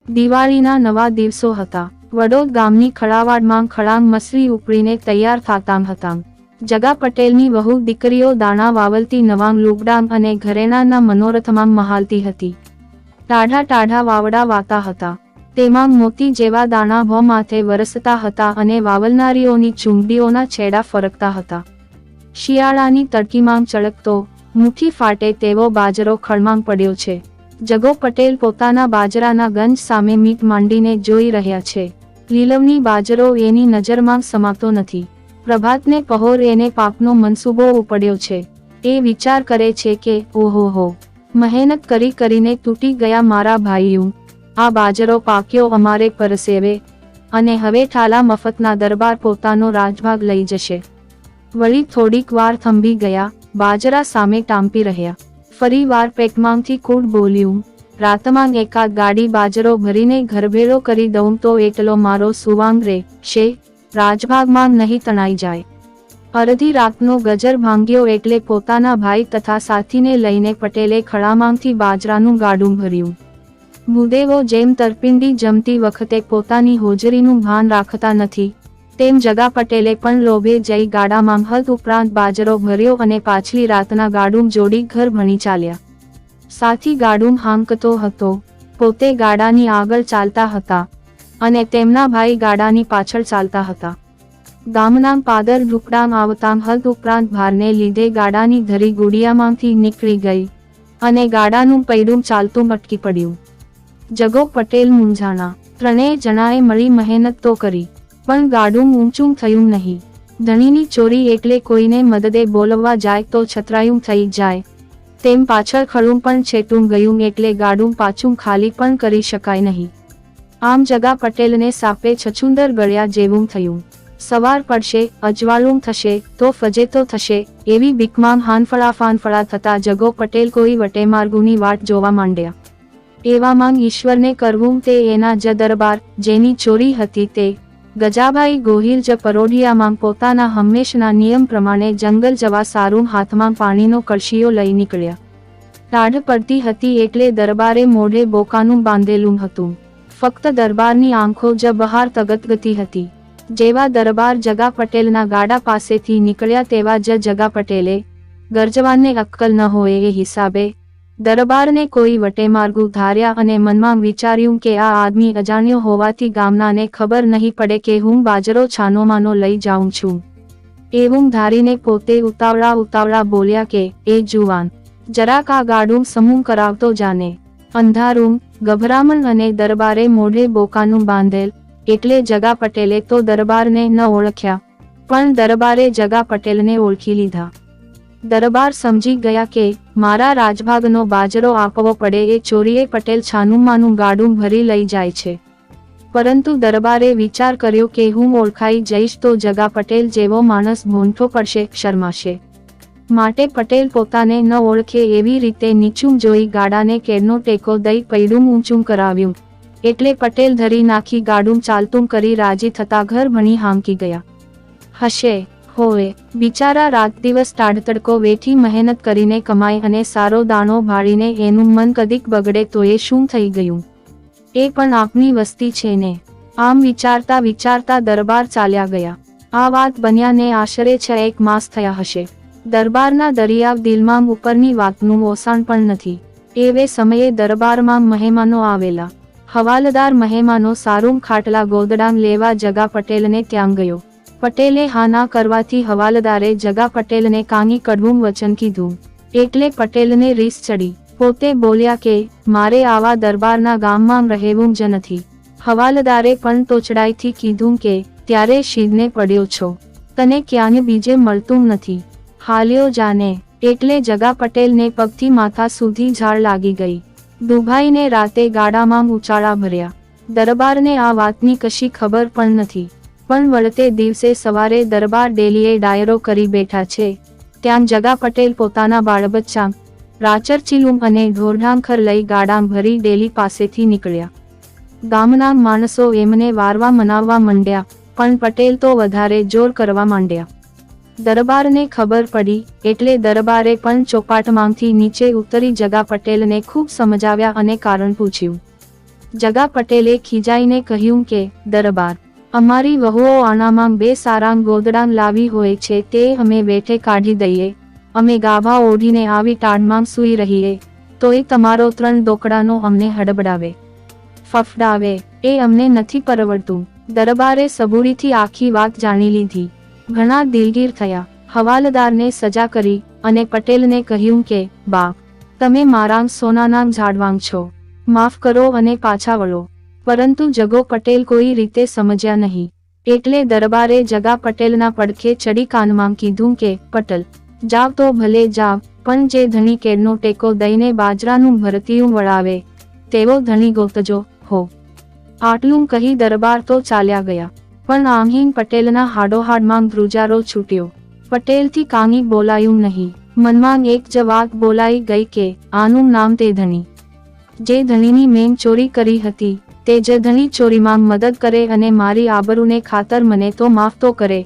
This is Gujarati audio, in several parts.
દિવાળીના નવા દિવસો હતા. વડોદ ગામની ખળાવાડમાં ખળાંગ મસરી ઉપડીને તૈયાર થાતાં હતાં. જગા પટેલની વહુ દીકરીઓ દાણા વાવલતી નવાંગ લુગડાં અને ઘરેણાંના મનોરથમાં મહાલતી હતી. ટાઢા ટાઢા વાવડા વાતા હતા. તેમાં મોતી જેવા દાણા ભો માથે વરસતા હતા અને વાવલનારીઓની ચૂંટડીઓના છેડા ફરકતા હતા. શિયાળાની તડકીમાં ચળકતો મુઠ્ઠી ફાટે તેવો બાજરો ખળમાં પડ્યો છે. જગો પટેલ પોતાના બાજરાના ગંજ સામે મીટ માંડીને જોઈ રહ્યા છે. લીલવની બાજરો એની નજરમાં સમાતો નથી. પ્રભાતને પહોર એને પાકનો મનસૂબો ઉપડ્યો છે. એ વિચાર કરે છે કે ઓહો, મહેનત કરી કરીને તૂટી ગયા મારા ભાઈઓ, આ બાજરો પાક્યો અમારે પરસેવે, અને હવે ઠાલા મફતના દરબાર પોતાનો રાજભાગ લઈ જશે. વળી થોડીક વાર થંભી ગયા, બાજરા સામે ટાંપી રહ્યા. ફરી વાર પેટમાંથી કૂડ બોલ્યું, રાતમાં એકાદ ગાડી બાજરો ભરીને ઘરભેળો કરી દઉં તો એટલો મારો સુવાંગ રે છે, રાજભાગમાં નહીં તણાઈ જાય. અડધી રાતનો ગજર ભાંગ્યો એટલે પોતાના ભાઈ તથા સાથીને લઈને પટેલે ખળામાંથી બાજરાનું ગાડું ભર્યું. ભૂદેવો જેમ તરપિંડી જમતી વખતે પોતાની હોજરીનું ભાન રાખતા નથી, તેમ જગા પટેલે પણ લોભે જઈ ગાડામાં હદ ઉપરાંત બાજરો ભર્યો અને પાછલી રાતના ગાડું જોડી ઘર ભણી ચાલ્યા. સાથી ગાડું હાંકતો હતો, પોતે ગાડાની આગળ ચાલતા હતા અને તેમના ભાઈ ગાડાની પાછળ ચાલતા હતા. ગામના પાદર ઝૂંપડાં આવતાં હદ ઉપરાંત ભારને લીધે ગાડાની ધરી ગુડિયામાંથી નીકળી ગઈ અને ગાડાનું પૈડું ચાલતું અટકી પડ્યું. જગો પટેલ મૂંઝાણા. ત્રણેય જણાએ મળી મહેનત તો કરી, પણ ગાડું ઊંચું થયું નહીં. ધણીની ચોરી એટલે કોઈને મદદે બોલવવા જાય તો છતરાયું થઈ જાય, તેમ પાછળ ખડું પણ છેટું ગયું એટલે ગાડું પાછું ખાલી પણ કરી શકાય નહીં. આમ જગા પટેલને સાપે છછુંદર ગળ્યા જેવું થયું. સવાર પડશે, અજવાળું થશે તો ફજેતો થશે એવી બીકમાં હાનફળા થતા જગો પટેલ કોઈ વટેમાર્ગુની વાટ જોવા માંડ્યા. એવામાં ઈશ્વરને કરવું તે એના જ દરબાર, જેની ચોરી હતી તે ગજાભાઈ ગોહિલ જ પરોઢિયામાં પોતાના હંમેશના નિયમ પ્રમાણે જંગલ જવા સારું હાથમાં પાણીનો કળશીઓ લઈ નીકળ્યા. ટાઢ પડતી હતી એટલે દરબારે મોઢે બોકાનું બાંધેલું હતું. ફક્ત દરબારની આંખો જ બહાર તગતગતી હતી. જેવા દરબાર જગા પટેલના ગાડા પાસેથી નીકળ્યા તેવા જ જગા પટેલે, ગરજવાનને અક્કલ ન હોય એ હિસાબે, દરબારને કોઈ વટેમાર્ગુ ધાર્યા અને મનમાં વિચાર્યું કે આ આદમી અજાણ્યો હોવાથી ગામનાને ખબર નહીં પડે કે હું બાજરો છાનોમાનો લઈ જાઉં છું. એવું ધારીને પોતે ઉતાવળા બોલ્યા કે એ જુવાન, જરાક આ ગાડું સમૂહ કરાવતો જાને. અંધારું, ગભરામણ અને દરબારે મોઢે બોકાનું બાંધેલ એટલે જગા પટેલે તો દરબારને ન ઓળખ્યા, પણ દરબારે જગા પટેલને ઓળખી લીધા. દરબાર સમજી ગયા કે મારા રાજભાગનો બાજરો આપવો પડે એ ચોરીએ પટેલ છાનુંમાનું ગાડું ભરી લઈ જાય છે. પરંતુ દરબારે વિચાર કર્યો કે હું ઓળખાઈ જઈશ તો જગા પટેલ જેવો માણસ ભૂંઠો પડશે, શરમાશે. માટે પટેલ પોતાને ન ઓળખે એવી રીતે નીચું જોઈ ગાડાને કેડનો ટેકો દઈ પૈડું ઊંચું કરાવ્યું એટલે પટેલ ધરી નાખી ગાડું ચાલતું કરી રાજી થતા ઘર ભણી હાંકી ગયા. હશે હોય, બિચારા રાત દિવસ ટાઢતડકો વેઠી મહેનત કરીને કમાઈ અને સારો દાણો ભાળીને એનું મન કદીક બગડે તો એ શું થઈ ગયું? એ પણ આપની વસ્તી છે ને. આમ વિચારતા દરબાર ચાલ્યા ગયા. આ વાત બન્યાને આશરે 6 માસ થયા હશે. દરબારના દરિયાવ દિલમાં ઉપરની વાતનું ઓસાણ પણ નથી. એવે સમયે દરબારમાં મહેમાનો આવેલા. હવાલદાર મહેમાનો સારું ખાટલા ગોદડાં લેવા જગા પટેલને ત્યાં ગયો. પટેલે હા ના કરવાથી હવાલદારે જગા પટેલને કાંઈ કડવું વચન કીધું એટલે પટેલને રીસ ચડી. પોતે બોલ્યા કે મારે આવા દરબારના ગામમાં રહેવું જ નથી. હવાલદારે પણ તોચડાઈથી કીધું કે ત્યારે શીદને પડ્યો છો, તને ક્યાંય બીજે મળતું નથી, હાલ્યો જાને. એટલે જગા પટેલને પગથી માથા સુધી ઝાળ લાગી ગઈ. દુભાઈને રાતે ગાડામાં ઉચાળા ભર્યા. દરબારને આ વાતની કશી ખબર પણ નથી, પણ વળતે દિવસે સવારે દરબાર ડેલીએ ડાયરો કરી બેઠા છે ત્યાં જગા પટેલ પોતાના બાળબચ્ચા, રાચરચીલું અને ઢોરઢાંખર લઈ ગાડાં ભરી ડેલી પાસેથી નીકળ્યા. ગામના માણસો એમને વારવા મનાવવા માંડ્યા, પણ પટેલ તો વધારે જોર કરવા માંડ્યા. દરબારને ખબર પડી એટલે દરબારે પણ ચોપાટમાંથી નીચે ઉતરી જગા પટેલને ખૂબ સમજાવ્યા અને કારણ પૂછ્યું. જગા પટેલે ખીજાઈને કહ્યું કે દરબાર, અમારી વહુઓ આનામાં બે સારાંગ ગોદડાં લાવી હોય છે તે અમે વેઠે કાઢી દઈએ, અમે ગાભા ઓઢીને આવી ટાઢમાં સૂઈ રહીએ, તો એ તમારો 3 દોકડાનો અમને હડબડાવે, ફફડાવે, એ અમને નથી પરવડતું. દરબારે સબૂરીથી આખી વાત જાણી લીધી. ઘણા દિલગીર થયા. હવાલદારને સજા કરી અને પટેલને કહ્યું કે બા, તમે મારાં સોનાના ઝાડવાં છો, માફ કરો અને પાછા વળો. પરંતુ જગો પટેલ કોઈ રીતે સમજ્યા નહીં. એટલે દરબારે જગા પટેલના પડખે ચડી કાનમાં કીધું કે પટેલ, જાવ તો ભલે જાવ, પણ જે ધણી કેળનો ટેકો દઈને બાજરાનું ભરતીયું વળાવે તેવો ધણી ગોતજો હો. આટલું કહી દરબાર તો ચાલ્યા ગયા. પણ આમહીન પટેલના હાડોહાડમાં ધ્રુજારો છૂટ્યો. પટેલથી કાંઈ બોલાયું નહીં. મનમાં એક જ વાત બોલાઈ ગઈ કે આનું નામ તે ધણી. જે ધણીની મેં ચોરી કરી હતી તે જ ધણી ચોરીમાં મદદ કરે અને મારી આબરૂને ખાતર મને તો માફ તો કરે,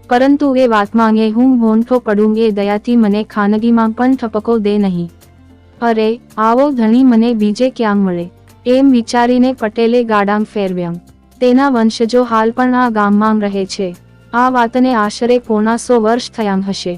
પરંતુ એ વાતમાં એ હું હોંઠો પડું એ દયાથી મને ખાનગીમાં પણ ઠપકો દે નહીં. અરે આવો ધણી મને બીજે ક્યાં મળે, એમ વિચારીને પટેલે ગાડાં ફેરવ્યાં. તેના વંશજો હાલ પણ આ ગામમાં રહે છે. આ વાતને આશરે 150 વર્ષ થયાં હશે.